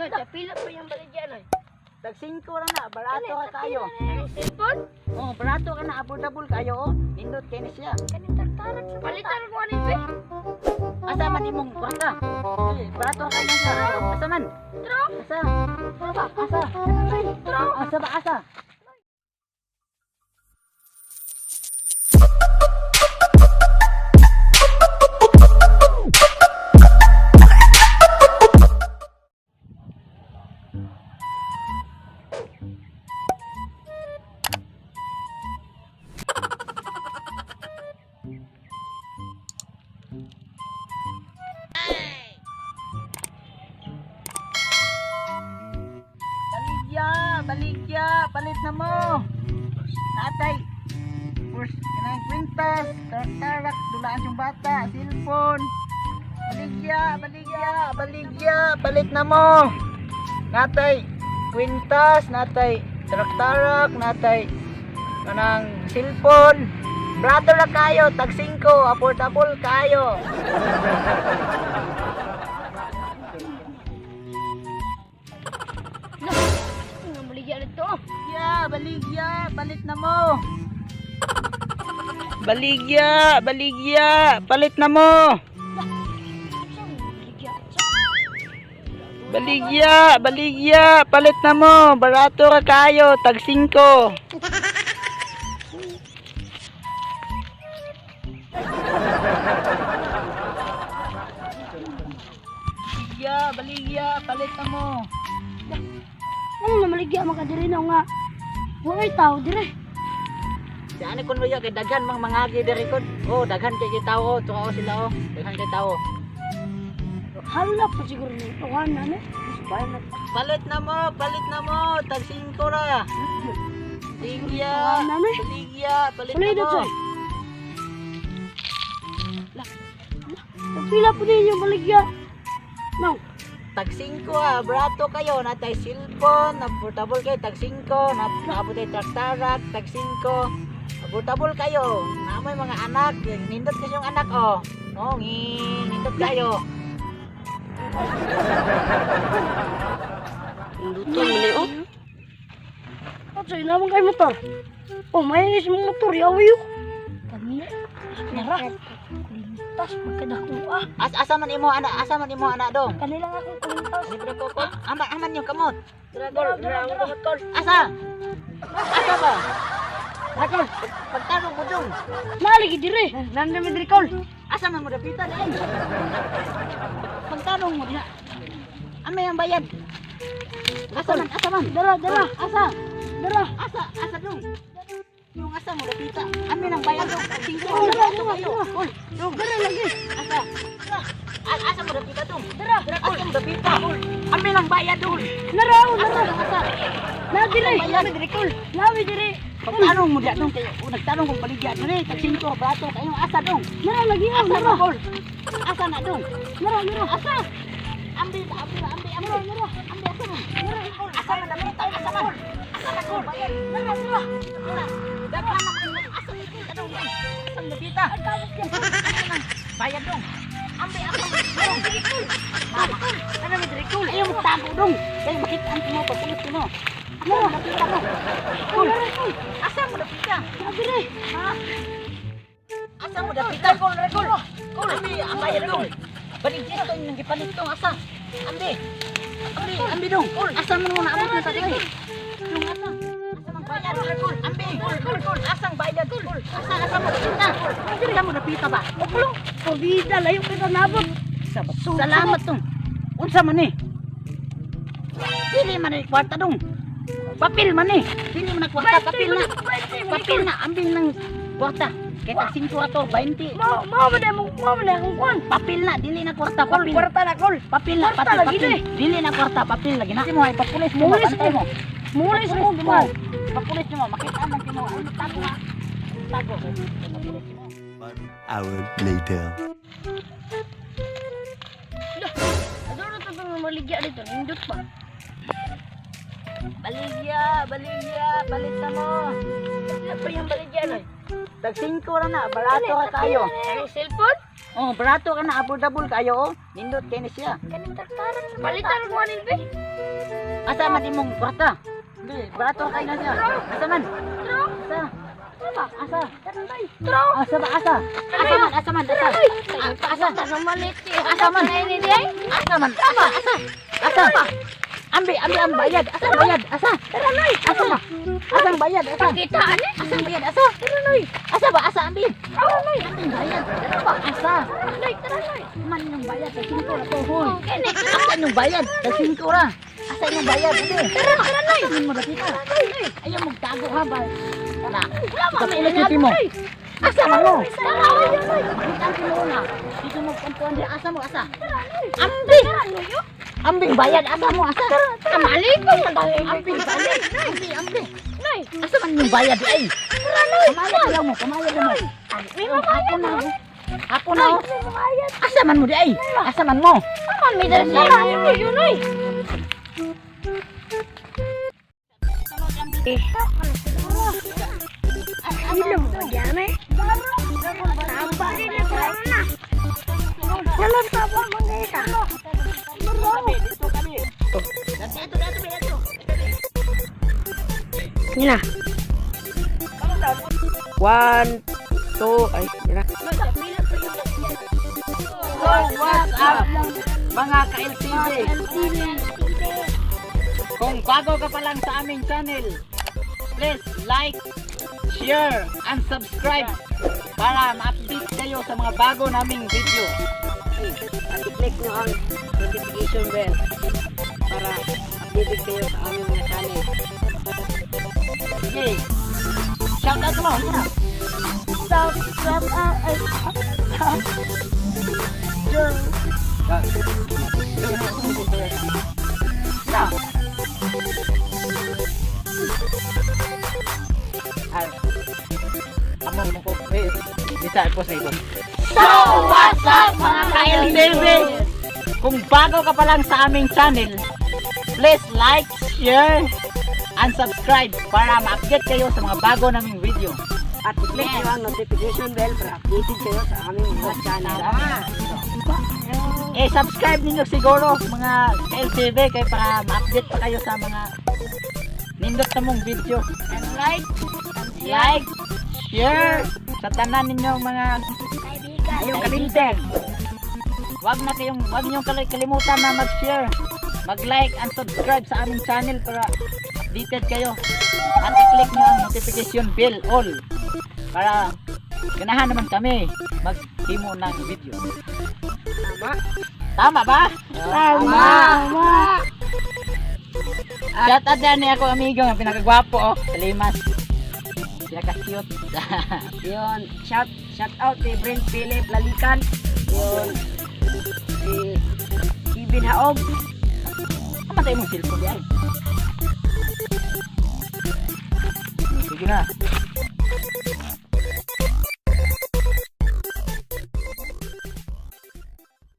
No, pila pa yung baligyan ay. Tag 5 ra na, barato ka kayo. Ang cellphone? Oh, barato ka na, affordable kayo oh. Nindot kay ni siya. Kanitartaran sa palitan ko ani be. Asa man imong kwarta? Barato ka kayo sa. Asa man? Tro? Asa? Asa? Tro? Asa ba asa? Baligya, palit na mo. Tatay. First, kanang kwintas, tarak, dulaan yung bata, cellphone. Baligya, palit na mo. Natay, kwintas, natay, tarak, natay, kanang cellphone. Brother na kayo, tag 5, affordable kayo. Baligya, palit na mo. Baligya, palit na mo. Baligya, palit na mo. Barato ka kayo, tag 5. Baligya, palit na mo. Ano na maligya makadiri na nga. Wala tao dire. Si ani kun kay daghan mang mangagi diri kun. Oh, daghan kay tao, tuwa sila oh. Daghan kay tao. Hala pa siguro ni tuwan na ni. Palit na mo, tag 5 ra. Baligya, palit na mo. Pila po ninyo baligya. No. Tag 5 brato kayo, natay cellphone, affordable kayo, tag 5, napabutay tarak, tag 5, affordable kayo, namoy mga anak, nindot kasi yung anak oh, oh, nindot kayo. Luto mo oh. At naman kayo motor. Oh, may isang motor, yawi yun. Kami, nara. Tas magkadakuha. Asa man imo anak dong. Kanila nga akong kulintas. Libre ko ko. Aman yung kamot. Dragol. Asa ba? Dragol, pagtanong mo dong. Naligi dire. Nanda mi dire kol. Asa man mo dapitan eh. Pagtanong mo diha. Amay ang bayad. Asa man. Dara. Asa dong. Yung asa mo dapita. Amin ang bayad dong. 5 kayo. Dong. Dara lagi. Asa mo dapita dong. Dara. Asa mo dapita. Amin ang bayad dong. Nara. Asa. Na dire. Nawi dire kol. Nawi dire. Pagtanong mo diha dong kayo. Nagtanong kung baligya dire. Tag 5 brato kayo. Asa dong. Nara lagi. Asa Nara. dong. Asa na dong. Nara. Asa. Ambil. Asa man dapita. Asa man. Asa na kol. Nara. Daghan na mo asa dapita dong. Asa mo dapita. Bayad dong. Ambil ako. Nara mi dire kol. Ayaw magtago dong. Kaya makitaan mo pagpulit mo. Asa mo dapita mo. Kol. Asa mo dapita. Dire. Ha? Asa mo dapita kol. Kol. Ang bayad dong. Baligya to yung gipalit dong asa. Ambi dong. Asa mo na abot na sa diri. Yung asa. Asa mang bayad kol. Ambi. Kol. Asang bayad kol. Asa mo dapita. Asa mo dapita ba? Opo. Pabida layo kita nabot. Salamat dong. Unsa man ni? Dili man ni kwarta dong. Papel man ni. Dili man kwarta, papel na. Ambil ng kwarta. Kita 5 ato 20. Mau ba akong kwan? Papel na, dili na kwarta, papel. Kwarta na kol. Papel na, Kwarta lagi papel. na Dili na kwarta, papel lagi na. Mo ay papulis mo, Mulis bantay mo. Mulis mo Papulis man. Papulis mo, makita man kimo. Ano tago ha? Tago. Papulis mo. 1 hour later. Ano na ito maligya dito? Nindot pa. Baligya, palit na mo. Ano pa yung baligya na? Tag 5 ra na, barato ka kayo. Ang cellphone? Oh, barato ka na, affordable kayo. Oh. Nindot kayo na siya. Kanin tartaran. Palitan mo anin be. Asa man imong kwarta? Hindi, barato kayo na siya. Asa man? Asa? Asa? Tro. Asa ba? Asa? Asa man? Asa man? Asa? Asa? Asa malit eh. Asa man? Asa man? Asa? Asa? Ambi ang bayad. Asa ang bayad? Asa? Asa ba? Asa ang bayad? Asa? Pakitaan eh. Asa ang bayad? Asa? Asa ba? Asa ambi? Ang bayad. Asa ba? Asa? Man yung bayad sa 5 ra to, hoy. Asa yung bayad sa 5 ra? Asa yung bayad? Asa mo dati ka? Ayaw magtago ha ba? Wala. Kapiliti mo. Asa man mo? Ang kinuna. Dito mo kontuan di asa mo asa? Ambi. Ambing bayad asa mo asa? Kamali ko man tayo. Ambing bayad. Ambi. Asa man yung bayad ay? Kamayad mo. Hapon na. Hapon na. Asa man mo di ay? Asa man mo? Aman may dala siya. Yun ay. Ilong mo yan eh. Tamba rin na na. Walang taba mga isa. Yun na. 1, 2, ay, yun na. So, what's up mga ka-LTV? Kung bago ka pa lang sa aming channel, please like, share, and subscribe para ma-update kayo sa mga bago naming video. At i-click nyo ang notification bell para updated kayo sa aming mga channel. Sige, shout out mo. Na. Ay, among mo ko. Bisa po sa ito. So, what's up mga ka-LTV? Kung bago ka pa lang sa aming channel, please like, share, and subscribe para ma-update kayo sa mga bago naming video. At i-click nyo ang notification bell para updated kayo sa aming mga channel. Subscribe ninyo siguro mga ka-LTV kaya para ma-update pa kayo sa mga nindot na mong video. And like, Share sa tanan ninyo mga kaibigan. kabinteng. Wag niyong kalimutan na mag-share, mag-like and subscribe sa aming channel para updated kayo. At i-click niyo ang notification bell all para ganahan naman kami mag-himo ng video. Tama ba? Tama. Shout out din ako amigo nga pinakagwapo oh, Kalimas. Pinaka-cute. Yun, shout out kay Brent Philip Lalikan. Yun, si Kevin Haog. Kamatay mong cellphone yan. Sige na.